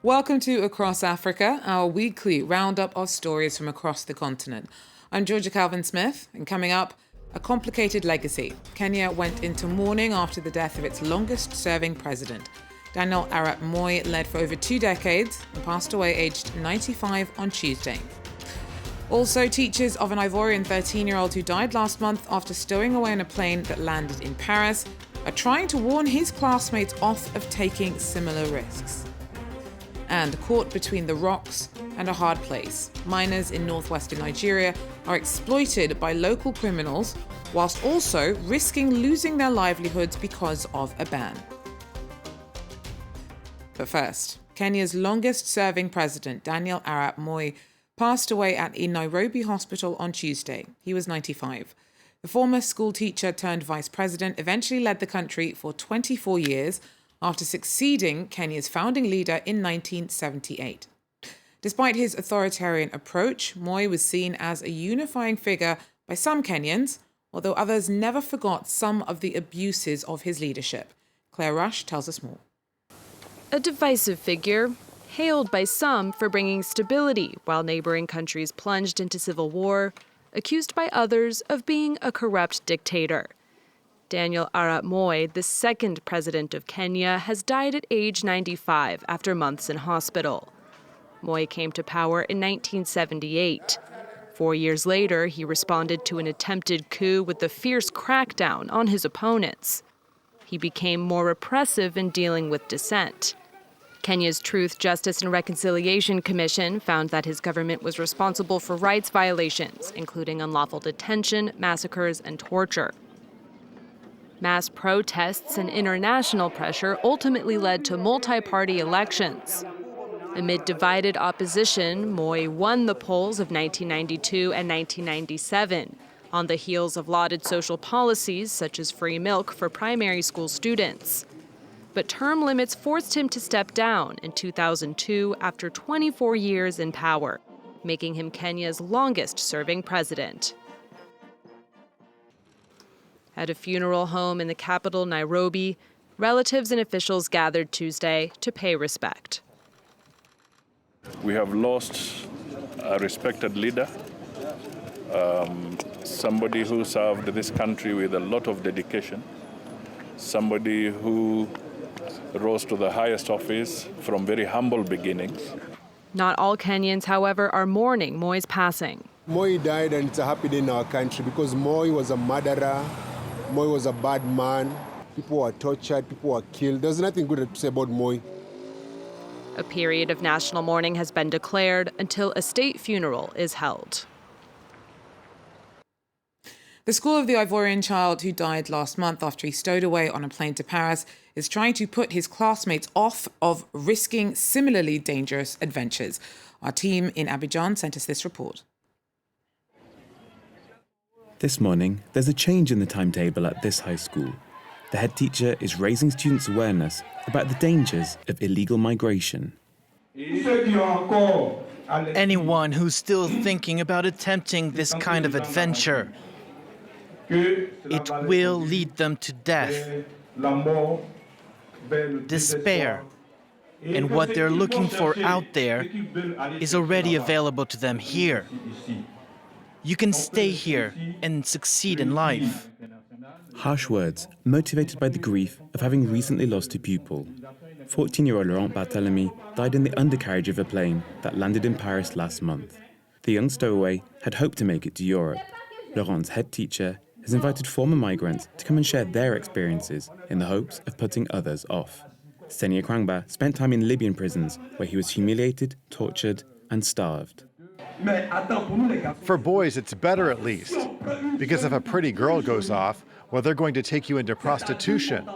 Welcome to Across Africa, our weekly roundup of stories from across the continent. I'm Georgia Calvin-Smith, and coming up, a complicated legacy. Kenya went into mourning after the death of its longest-serving president. Daniel Arap Moi led for over 2 decades and passed away aged 95 on Tuesday. Also, teachers of an Ivorian 13-year-old who died last month after stowing away in a plane that landed in Paris are trying to warn his classmates off of taking similar risks. And caught between the rocks and a hard place, miners in northwestern Nigeria are exploited by local criminals whilst also risking losing their livelihoods because of a ban. But first, Kenya's longest-serving president, Daniel Arap Moi, passed away at a Nairobi hospital on Tuesday. He was 95. The former school teacher turned vice president eventually led the country for 24 years after succeeding Kenya's founding leader in 1978. Despite his authoritarian approach, Moi was seen as a unifying figure by some Kenyans, although others never forgot some of the abuses of his leadership. Claire Rush tells us more. A divisive figure, hailed by some for bringing stability while neighboring countries plunged into civil war, accused by others of being a corrupt dictator. Daniel Arap Moi, the second president of Kenya, has died at age 95 after months in hospital. Moi came to power in 1978. 4 years later, he responded to an attempted coup with a fierce crackdown on his opponents. He became more repressive in dealing with dissent. Kenya's Truth, Justice and Reconciliation Commission found that his government was responsible for rights violations, including unlawful detention, massacres, and torture. Mass protests and international pressure ultimately led to multi-party elections. Amid divided opposition, Moi won the polls of 1992 and 1997, on the heels of lauded social policies such as free milk for primary school students. But term limits forced him to step down in 2002 after 24 years in power, making him Kenya's longest-serving president. At a funeral home in the capital, Nairobi, relatives and officials gathered Tuesday to pay respect. We have lost a respected leader, somebody who served this country with a lot of dedication, somebody who rose to the highest office from very humble beginnings. Not all Kenyans, however, are mourning Moi's passing. Moi died, and it's a happy day in our country because Moi was a murderer. Moi was a bad man. People were tortured, people were killed. There's nothing good to say about Moi. A period of national mourning has been declared until a state funeral is held. The school of the Ivorian child who died last month after he stowed away on a plane to Paris is trying to put his classmates off of risking similarly dangerous adventures. Our team in Abidjan sent us this report. This morning, there's a change in the timetable at this high school. The head teacher is raising students' awareness about the dangers of illegal migration. Anyone who's still thinking about attempting this kind of adventure, it will lead them to death, despair, and what they're looking for out there is already available to them here. You can stay here and succeed in life. Harsh words, motivated by the grief of having recently lost a pupil. 14-year-old Laurent Barthélemy died in the undercarriage of a plane that landed in Paris last month. The young stowaway had hoped to make it to Europe. Laurent's head teacher has invited former migrants to come and share their experiences in the hopes of putting others off. Senia Kwangba spent time in Libyan prisons where he was humiliated, tortured, and starved. For boys, it's better at least, because if a pretty girl goes off, well, they're going to take you into prostitution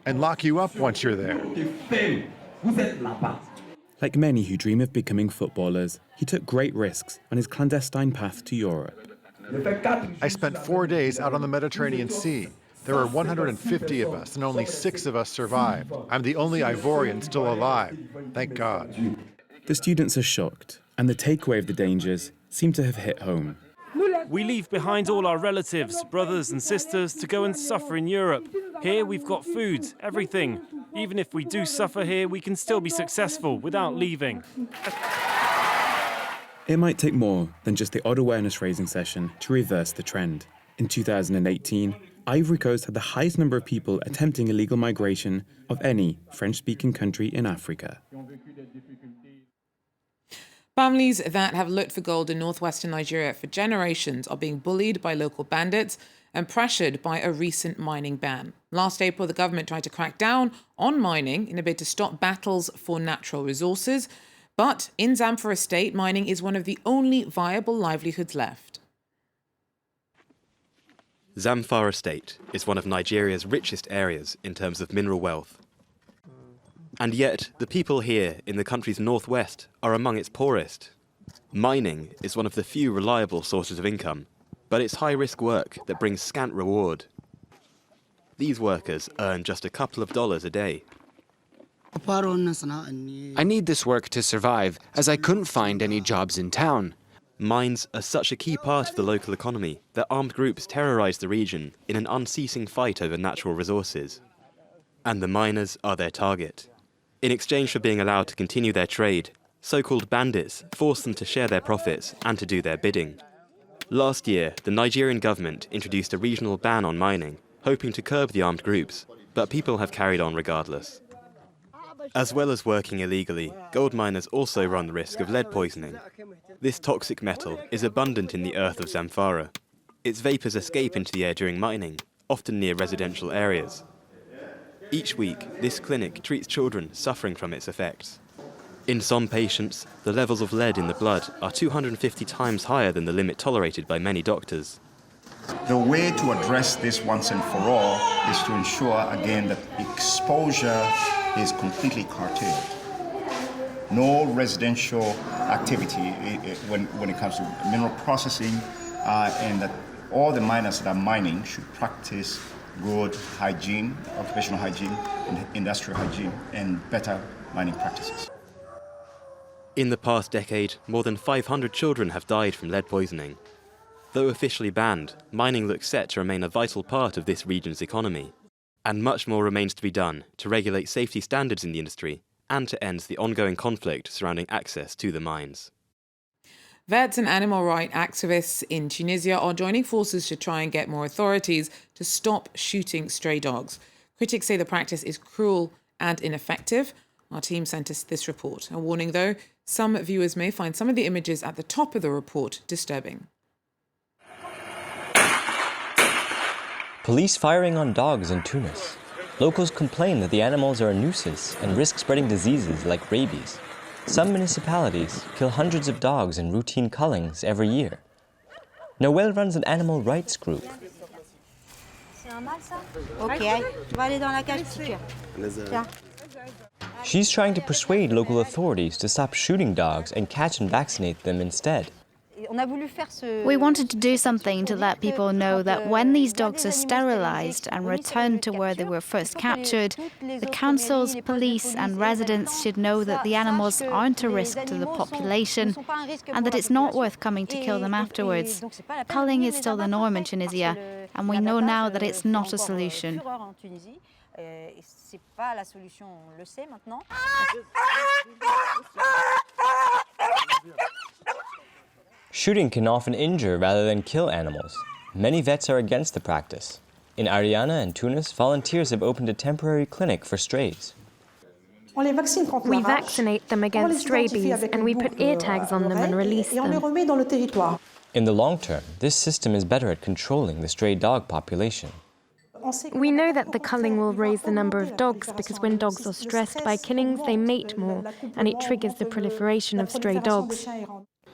and lock you up once you're there. Like many who dream of becoming footballers, he took great risks on his clandestine path to Europe. I spent 4 days out on the Mediterranean Sea. There were 150 of us, and only 6 of us survived. I'm the only Ivorian still alive, thank God. The students are shocked, and the takeaway of the dangers seem to have hit home. We leave behind all our relatives, brothers and sisters, to go and suffer in Europe. Here we've got food, everything. Even if we do suffer here, we can still be successful without leaving. It might take more than just the odd awareness-raising session to reverse the trend. In 2018, Ivory Coast had the highest number of people attempting illegal migration of any French-speaking country in Africa. Families that have looked for gold in northwestern Nigeria for generations are being bullied by local bandits and pressured by a recent mining ban. Last April, the government tried to crack down on mining in a bid to stop battles for natural resources. But in Zamfara State, mining is one of the only viable livelihoods left. Zamfara State is one of Nigeria's richest areas in terms of mineral wealth. And yet, the people here in the country's northwest are among its poorest. Mining is one of the few reliable sources of income, but it's high-risk work that brings scant reward. These workers earn just a couple of dollars a day. I need this work to survive, as I couldn't find any jobs in town. Mines are such a key part of the local economy that armed groups terrorize the region in an unceasing fight over natural resources. And the miners are their target. In exchange for being allowed to continue their trade, so-called bandits force them to share their profits and to do their bidding. Last year, the Nigerian government introduced a regional ban on mining, hoping to curb the armed groups, but people have carried on regardless. As well as working illegally, gold miners also run the risk of lead poisoning. This toxic metal is abundant in the earth of Zamfara. Its vapors escape into the air during mining, often near residential areas. Each week, this clinic treats children suffering from its effects. In some patients, the levels of lead in the blood are 250 times higher than the limit tolerated by many doctors. The way to address this once and for all is to ensure, again, that exposure is completely curtailed. No residential activity when it comes to mineral processing, and that all the miners that are mining should practice good hygiene, occupational hygiene, and industrial hygiene, and better mining practices. In the past decade, more than 500 children have died from lead poisoning. Though officially banned, mining looks set to remain a vital part of this region's economy. And much more remains to be done to regulate safety standards in the industry and to end the ongoing conflict surrounding access to the mines. Vets and animal rights activists in Tunisia are joining forces to try and get more authorities to stop shooting stray dogs. Critics say the practice is cruel and ineffective. Our team sent us this report. A warning, though, some viewers may find some of the images at the top of the report disturbing. Police firing on dogs in Tunis. Locals complain that the animals are a nuisance and risk spreading diseases like rabies. Some municipalities kill hundreds of dogs in routine cullings every year. Noël runs an animal rights group. She's trying to persuade local authorities to stop shooting dogs and catch and vaccinate them instead. We wanted to do something to let people know that when these dogs are sterilised and returned to where they were first captured, the councils, police and residents should know that the animals aren't a risk to the population and that it's not worth coming to kill them afterwards. Culling is still the norm in Tunisia, and we know now that it's not a solution. Shooting can often injure rather than kill animals. Many vets are against the practice. In Ariana and Tunis, volunteers have opened a temporary clinic for strays. We vaccinate them against rabies and we put ear tags on them and release them. In the long term, this system is better at controlling the stray dog population. We know that the culling will raise the number of dogs because when dogs are stressed by killings, they mate more, and it triggers the proliferation of stray dogs.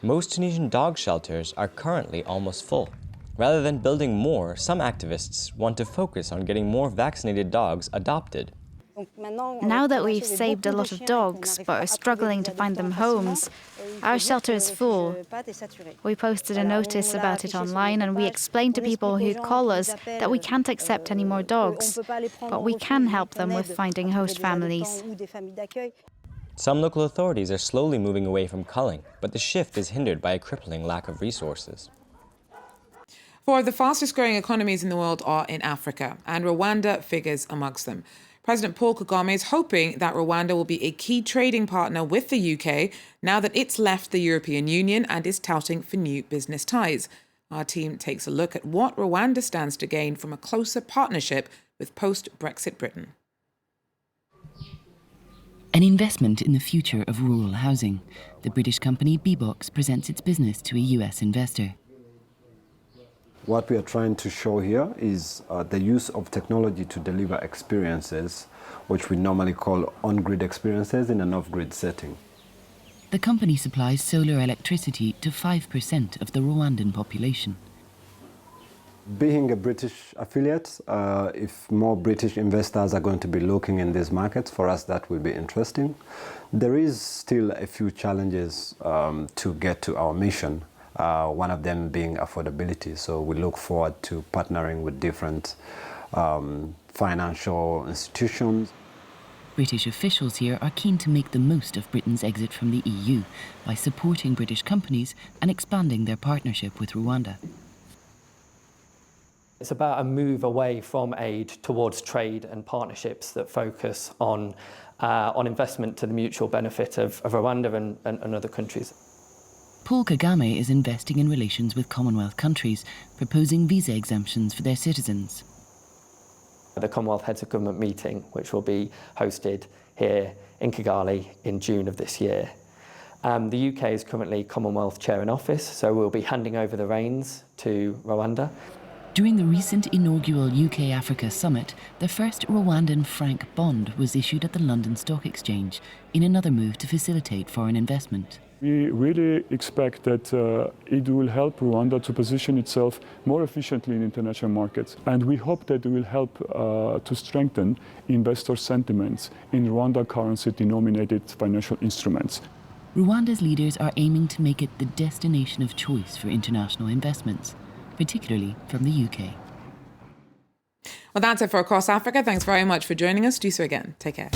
Most Tunisian dog shelters are currently almost full. Rather than building more, some activists want to focus on getting more vaccinated dogs adopted. Now that we've saved a lot of dogs but are struggling to find them homes, our shelter is full. We posted a notice about it online and we explained to people who'd call us that we can't accept any more dogs, but we can help them with finding host families. Some local authorities are slowly moving away from culling, but the shift is hindered by a crippling lack of resources. Four of the fastest growing economies in the world are in Africa, and Rwanda figures amongst them. President Paul Kagame is hoping that Rwanda will be a key trading partner with the UK now that it's left the European Union and is touting for new business ties. Our team takes a look at what Rwanda stands to gain from a closer partnership with post-Brexit Britain. An investment in the future of rural housing. The British company Bbox presents its business to a US investor. What we are trying to show here is the use of technology to deliver experiences, which we normally call on-grid experiences in an off-grid setting. The company supplies solar electricity to 5% of the Rwandan population. Being a British affiliate, if more British investors are going to be looking in these markets, for us that will be interesting. There is still a few challenges to get to our mission, one of them being affordability. So we look forward to partnering with different financial institutions. British officials here are keen to make the most of Britain's exit from the EU by supporting British companies and expanding their partnership with Rwanda. It's about a move away from aid towards trade and partnerships that focus on investment to the mutual benefit of Rwanda and other countries. Paul Kagame is investing in relations with Commonwealth countries, proposing visa exemptions for their citizens. The Commonwealth Heads of Government meeting, which will be hosted here in Kigali in June of this year. The UK is currently Commonwealth Chair in office, so we'll be handing over the reins to Rwanda. During the recent inaugural UK-Africa summit, the first Rwandan franc bond was issued at the London Stock Exchange in another move to facilitate foreign investment. We really expect that it will help Rwanda to position itself more efficiently in international markets. And we hope that it will help to strengthen investor sentiments in Rwanda currency-denominated financial instruments. Rwanda's leaders are aiming to make it the destination of choice for international investments, particularly from the UK. Well, that's it for Across Africa. Thanks very much for joining us. Do so again. Take care.